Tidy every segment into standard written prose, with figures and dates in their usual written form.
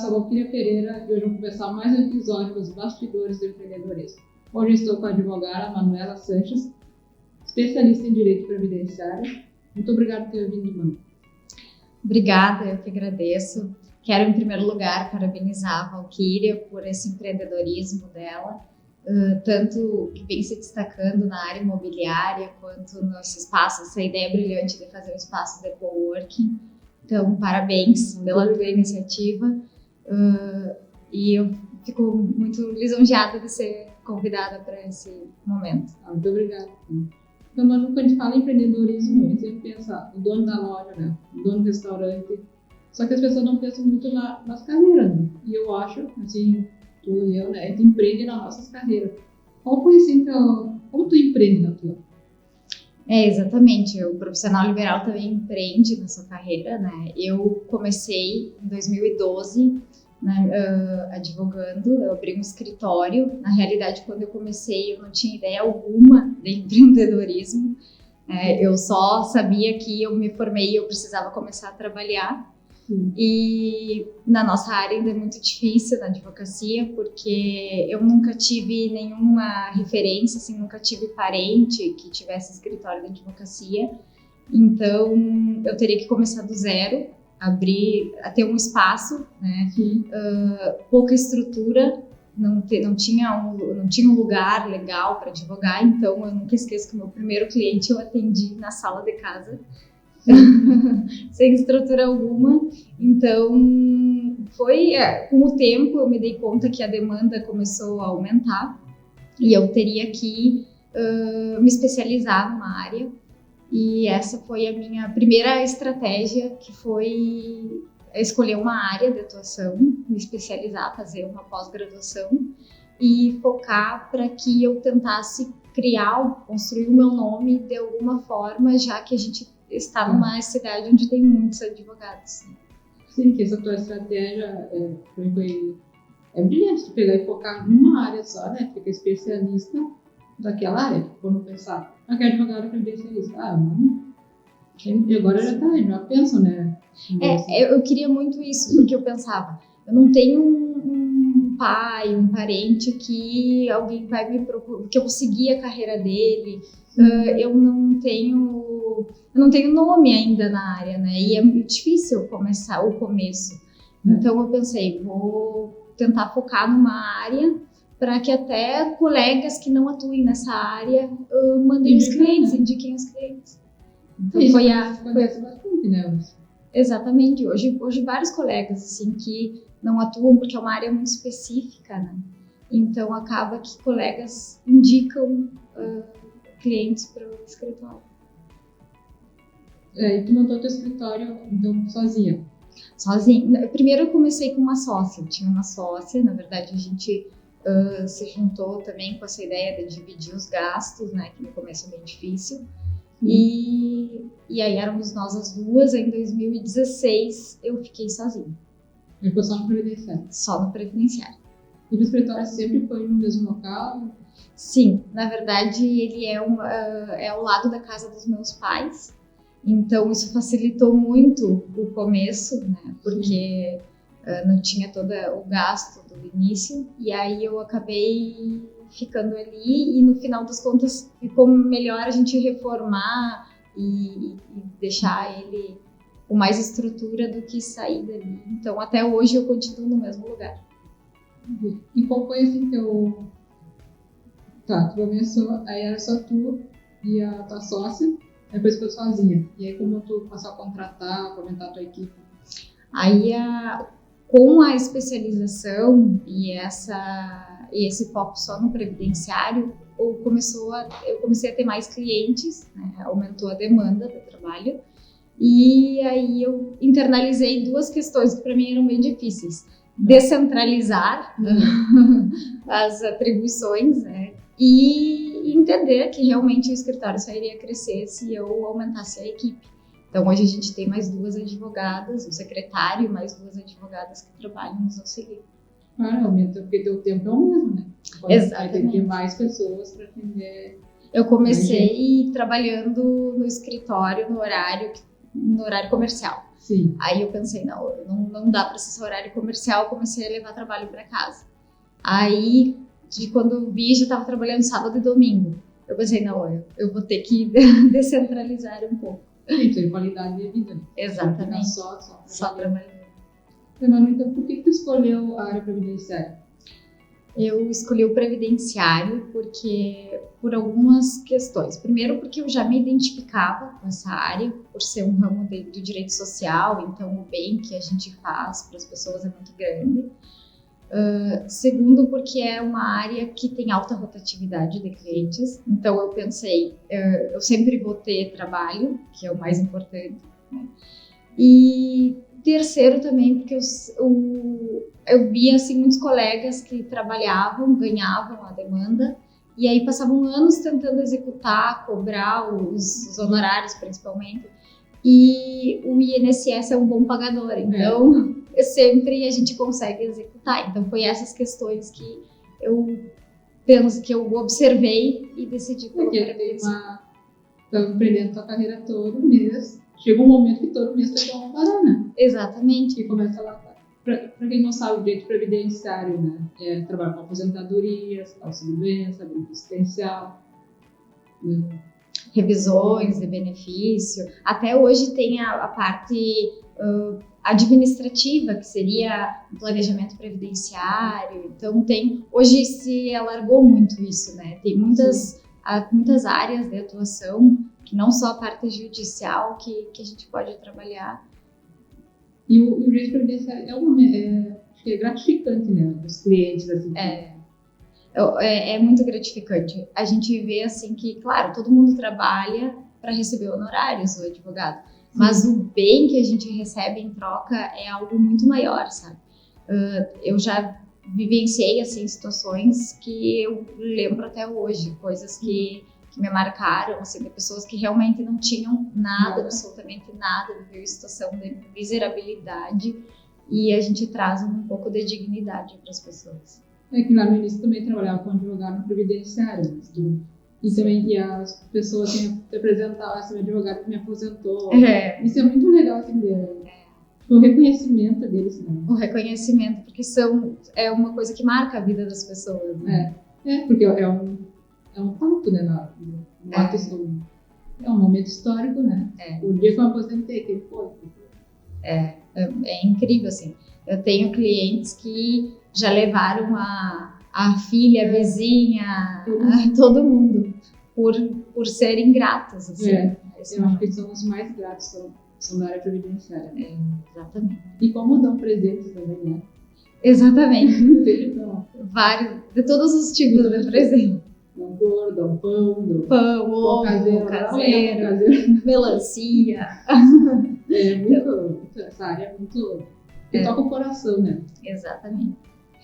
sou a Valquíria Pereira e hoje vamos começar mais um episódio dos Bastidores do Empreendedorismo. Hoje estou com a advogada Manuela Sanches, especialista em Direito Previdenciário. Muito obrigada por ter vindo, Manu. Obrigada, eu que agradeço. Quero, em primeiro lugar, parabenizar a Valquíria por esse empreendedorismo dela, tanto que vem se destacando na área imobiliária, quanto nesse espaço, essa ideia brilhante de fazer um espaço de coworking. Então, parabéns pela tua iniciativa e eu fico muito lisonjeada de ser convidada para esse momento. Muito obrigada. Então, Manu, quando a gente fala em empreendedorismo, a gente sempre pensa no dono da loja, né? No dono do restaurante. Só que as pessoas não pensam muito nas carreiras, né? E eu acho, assim, tu e eu, né? A gente empreende nas nossas carreiras. Qual foi assim, como tu empreende na tua? Exatamente. O profissional liberal também empreende na sua carreira, né? Eu comecei em 2012, né, advogando, eu abri um escritório. Na realidade, quando eu comecei, eu não tinha ideia alguma de empreendedorismo. Eu só sabia que eu me formei e eu precisava começar a trabalhar. E na nossa área ainda é muito difícil na advocacia, porque eu nunca tive nenhuma referência, assim, nunca tive parente que tivesse escritório de advocacia. Então eu teria que começar do zero, a ter um espaço, né? Pouca estrutura, não tinha um lugar legal para advogar. Então eu nunca esqueço que o meu primeiro cliente eu atendi na sala de casa. Sem estrutura alguma. Então foi com o tempo eu me dei conta que a demanda começou a aumentar e eu teria que me especializar numa área, e essa foi a minha primeira estratégia, que foi escolher uma área de atuação, me especializar, fazer uma pós-graduação e focar para que eu tentasse construir o meu nome de alguma forma, já que a gente está numa cidade onde tem muitos advogados. Sim, que essa tua estratégia é brilhante, tu pegar e focar numa área só, né? Fica especialista daquela área. Quando pensar, que é advogado previdenciarista. E agora já pensam, né? Eu queria muito isso, porque eu pensava, eu não tenho um pai, um parente que alguém vai me procurar, que eu vou seguir a carreira dele. Eu não tenho nome ainda na área, né? E é muito difícil começar o começo. Então eu pensei, vou tentar focar numa área para que até colegas que não atuem nessa área mandem os clientes, indiquem os clientes. Então foi bastante, né? Exatamente. Hoje vários colegas assim que não atuam porque é uma área muito específica, né? Então acaba que colegas indicam clientes para o escritório. E tu montou teu escritório, então, sozinha? Sozinha. Primeiro eu comecei com uma sócia. Eu tinha uma sócia, na verdade a gente se juntou também com essa ideia de dividir os gastos, né? Que no começo é bem difícil. E aí éramos nós as duas. Em 2016 eu fiquei sozinha. E foi só no previdenciário? Só no previdenciário. E o escritório sempre foi no mesmo local? Sim, na verdade ele é ao lado da casa dos meus pais, então isso facilitou muito o começo, né? Porque não tinha todo o gasto do início, e aí eu acabei ficando ali, e no final das contas ficou melhor a gente reformar e deixar ele com mais estrutura do que sair dali. Então até hoje eu continuo no mesmo lugar. E qual foi assim teu... Tá, tu começou, aí era só tu e a tua sócia, depois ficou sozinha. E aí como tu passou a contratar, aumentar a tua equipe? Aí com a especialização e esse foco só no previdenciário, eu comecei a ter mais clientes, né? Aumentou a demanda do trabalho. E aí eu internalizei duas questões que para mim eram bem difíceis. Descentralizar as atribuições, né? E entender que realmente o escritório só iria crescer se eu aumentasse a equipe. Então hoje a gente tem mais 2 advogadas, um secretário e mais 2 advogadas que trabalham nos auxiliam. Aumenta, porque teu tempo é o mesmo, né? Exatamente. Vai ter que ter mais pessoas para atender. Eu comecei trabalhando no escritório no horário no horário comercial. Sim. Aí eu pensei, não dá para ser só horário comercial, eu comecei a levar trabalho para casa. Aí, quando eu vi, já estava trabalhando sábado e domingo. Eu pensei, eu vou ter que descentralizar um pouco. Sim, tem qualidade de vida. Exatamente. Só trabalhando. Manu, então por que tu escolheu a área previdenciária? Eu escolhi o previdenciário por algumas questões. Primeiro, porque eu já me identificava com essa área, por ser um ramo do direito social, então o bem que a gente faz para as pessoas é muito grande. Segundo, porque é uma área que tem alta rotatividade de clientes, então eu pensei, eu sempre vou ter trabalho, que é o mais importante, né? E terceiro também, porque eu via assim, muitos colegas que trabalhavam, ganhavam a demanda, e aí passavam anos tentando executar, cobrar os honorários principalmente, e o INSS é um bom pagador, então sempre a gente consegue executar. Então foi essas questões que eu penso, que eu observei e decidi colocar. Está empreendendo tua carreira todo mês, chega um momento que todo mês tu tem uma parada. Exatamente. E começa lá. Para quem não sabe, o direito previdenciário, né? Trabalho com aposentadorias, auxílio-doença, benefício assistencial, revisões de benefício. Até hoje tem a parte administrativa, que seria o planejamento previdenciário. Então hoje se alargou muito isso, né? Tem muitas áreas de atuação, que não só a parte judicial que a gente pode trabalhar. E o direito previdenciário acho que é gratificante, né? Os clientes, assim. É muito gratificante. A gente vê assim que, claro, todo mundo trabalha para receber honorários, o advogado, mas o bem que a gente recebe em troca é algo muito maior, sabe? Eu já vivenciei assim situações que eu lembro até hoje, coisas que me marcaram, assim, de pessoas que realmente não tinham nada, absolutamente nada, viveu em situação de miserabilidade, e a gente traz um pouco de dignidade para as pessoas. Que lá no início também trabalhava com advogado previdenciário, e também as pessoas te apresentavam, assim, o advogado que me aposentou. Isso é muito legal, assim, o reconhecimento deles, né? O reconhecimento, porque é uma coisa que marca a vida das pessoas, né? Porque é um fato, né? É um momento histórico, né? O dia que eu aposentei, que foi. É incrível, assim. Eu tenho clientes que já levaram a filha, a vizinha, todo mundo, por serem gratos, assim. Eu acho que são os mais gratos, são da área previdenciária. Exatamente. E como dão presentes também, né? Exatamente. Vários, de todos os tipos de presente. Dão flor, dão pão, ovo caseiro, melancia. Essa área é muito... que toca o coração, né? Exatamente.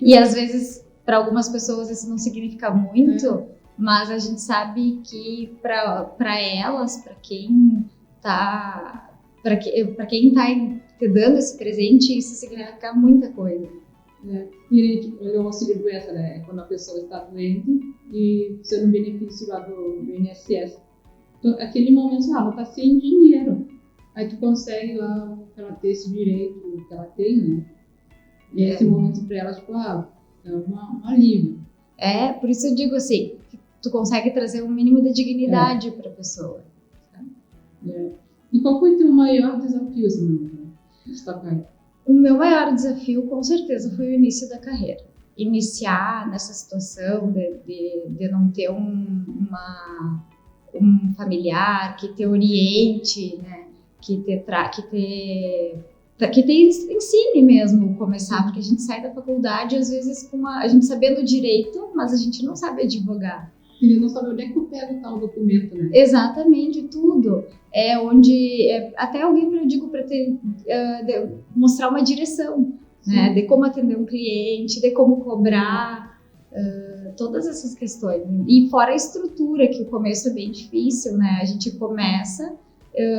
E às vezes, para algumas pessoas isso não significa muito, mas a gente sabe que para elas, para quem está te dando esse presente, isso significa muita coisa. E o auxílio-doença, né? É quando a pessoa está doente e sendo um benefício lá do INSS. Então, aquele momento, ela está sem dinheiro. Aí tu consegue lá ela ter esse direito que ela tem, né? E esse momento para ela, tipo, é um alívio. Por isso eu digo assim, que tu consegue trazer um mínimo de dignidade para a pessoa. E qual foi o teu maior desafio, assim, nessa carreira? O meu maior desafio, com certeza, foi o início da carreira. Iniciar nessa situação de não ter um familiar que te oriente, né? Que te ensine mesmo começar, porque a gente sai da faculdade às vezes a gente sabendo direito, mas a gente não sabe advogar. E não sabe onde é que eu pego tal documento, né? Exatamente, tudo. Até alguém para mostrar uma direção, né? De como atender um cliente, de como cobrar, todas essas questões. E fora a estrutura, que o começo é bem difícil, né? A gente começa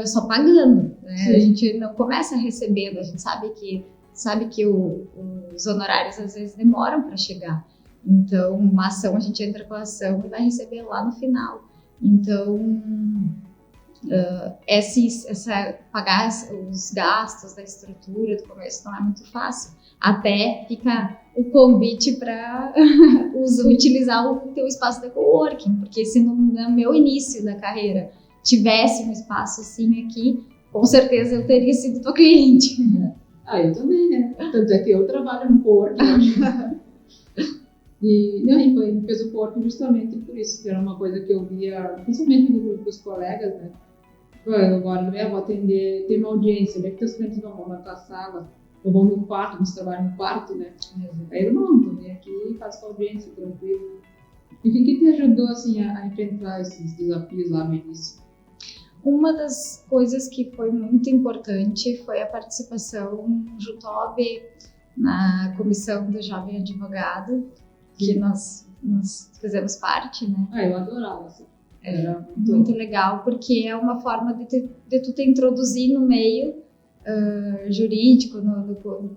só pagando, né? A gente não começa recebendo, a gente sabe que os honorários às vezes demoram para chegar. Então, uma ação, a gente entra com a ação e vai receber lá no final. Então, Pagar os gastos da estrutura do começo não é muito fácil. Até fica o convite para utilizar o teu espaço de coworking, porque se no meu início da carreira tivesse um espaço assim aqui, com certeza eu teria sido tua cliente. Eu também, né? Tanto é que eu trabalho no coworking hoje. E fez o coworking justamente por isso, que era uma coisa que eu via, principalmente dos colegas, né? Agora eu vou atender, tem uma audiência, daí que teus clientes não vão na tua sala, ou vão no quarto, você trabalha no quarto, né? Aí eu não, vem aqui e faço a audiência, tranquilo. E o que te ajudou, assim, a enfrentar esses desafios lá no início? Uma das coisas que foi muito importante foi a participação junto à OAB, na comissão do Jovem Advogado, que nós fizemos parte, né? Eu adorava, assim. Era muito legal, porque é uma forma de tu te introduzir no meio jurídico,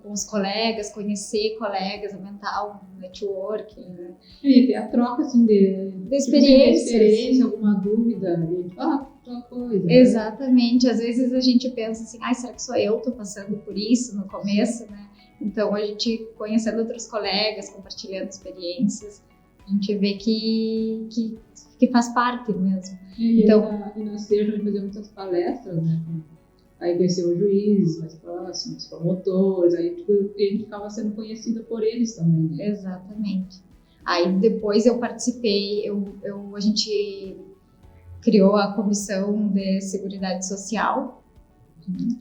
com os colegas, conhecer colegas, aumentar um networking. Né? E ter a troca, assim, de experiência, alguma dúvida, tal coisa. Exatamente. Às vezes a gente pensa assim, será que só eu estou passando por isso no começo, né? Então, a gente conhecendo outros colegas, compartilhando experiências, a gente vê que faz parte mesmo. E na Seja a gente fazia muitas palestras, né? Aí conheceu os juízes mais próximos, os promotores, aí a gente ficava sendo conhecida por eles também. Né? Exatamente. Aí depois eu participei, a gente criou a Comissão de Seguridade Social,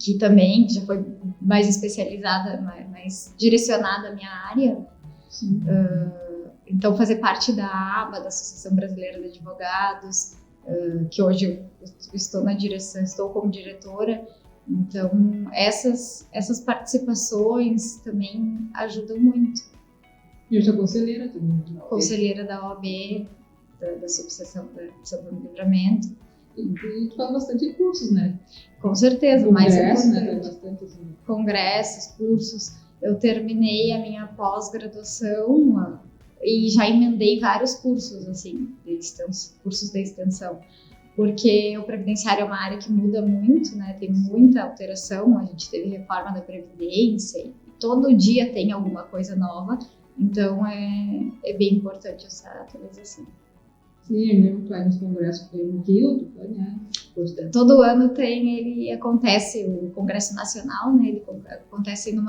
que também já foi mais especializada, mais direcionada à minha área. Então, fazer parte da ABA, da Associação Brasileira de Advogados, que hoje eu estou na direção, estou como diretora. Então, essas participações também ajudam muito. E eu sou conselheira também. Conselheira da OAB, da Subseção de São Livramento. E tu faz bastante cursos, né? Com certeza, Congresso, né? Bastante, assim. Congressos, cursos. Eu terminei a minha pós-graduação e já emendei vários cursos, assim, cursos de extensão. Porque o previdenciário é uma área que muda muito, né? Tem muita alteração. A gente teve reforma da Previdência e todo dia tem alguma coisa nova. Então, é bem importante essa atualização. Sim, mesmo tu vai nos congressos que tem no Rio, tu vai, né? Todo ano acontece o Congresso Nacional, né? Ele acontece num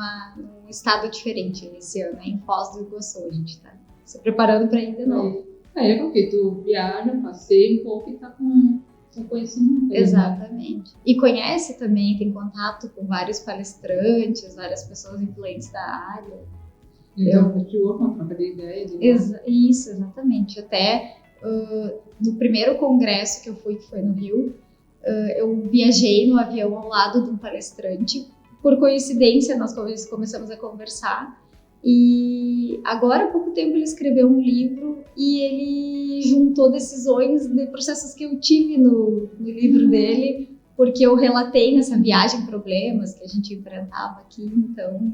estado diferente esse ano, em Foz do Iguaçu. A gente está se preparando para ir de novo. É porque tu viaja, passeia um pouco e tá com conhecimento. Exatamente. E conhece também, tem contato com vários palestrantes, várias pessoas influentes da área. Então, uma troca de ideias. Isso, exatamente. Até no primeiro congresso que eu fui, que foi no Rio, eu viajei no avião ao lado de um palestrante. Por coincidência, nós começamos a conversar. E agora, há pouco tempo, ele escreveu um livro e ele juntou decisões de processos que eu tive no livro dele, porque eu relatei nessa viagem problemas que a gente enfrentava aqui. Então,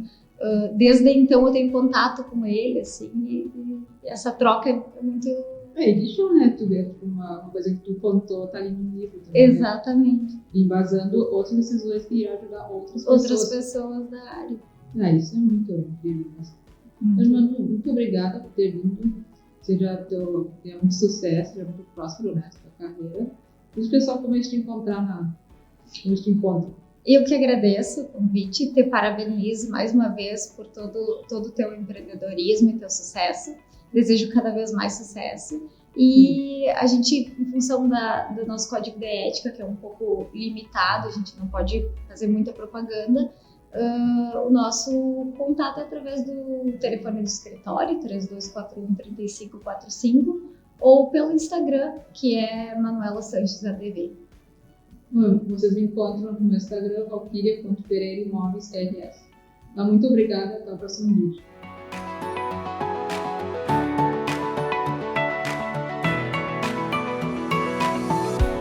desde então, eu tenho contato com ele, assim, e essa troca é muito... Deixa eu, né, tu ver, uma coisa que tu contou, tá ali no livro também. Exatamente. Né? Embasando outras decisões que iam ajudar outras pessoas da área. Isso é muito incrível. Mas, Manu, muito obrigada por ter vindo. Tenha muito sucesso, seja muito próspero nessa carreira. E o pessoal, como eles te encontrar como eles te encontram? Eu que agradeço o convite e te parabenizo mais uma vez por todo o teu empreendedorismo e teu sucesso. Desejo cada vez mais sucesso. E a gente, em função do nosso código de ética, que é um pouco limitado, a gente não pode fazer muita propaganda, o nosso contato é através do telefone do escritório, 3241-3545, ou pelo Instagram, que é Manuela Sanches ADV. Vocês me encontram no meu Instagram, valkyria.pereiraimóveis.rs. Muito obrigada, até o próximo vídeo.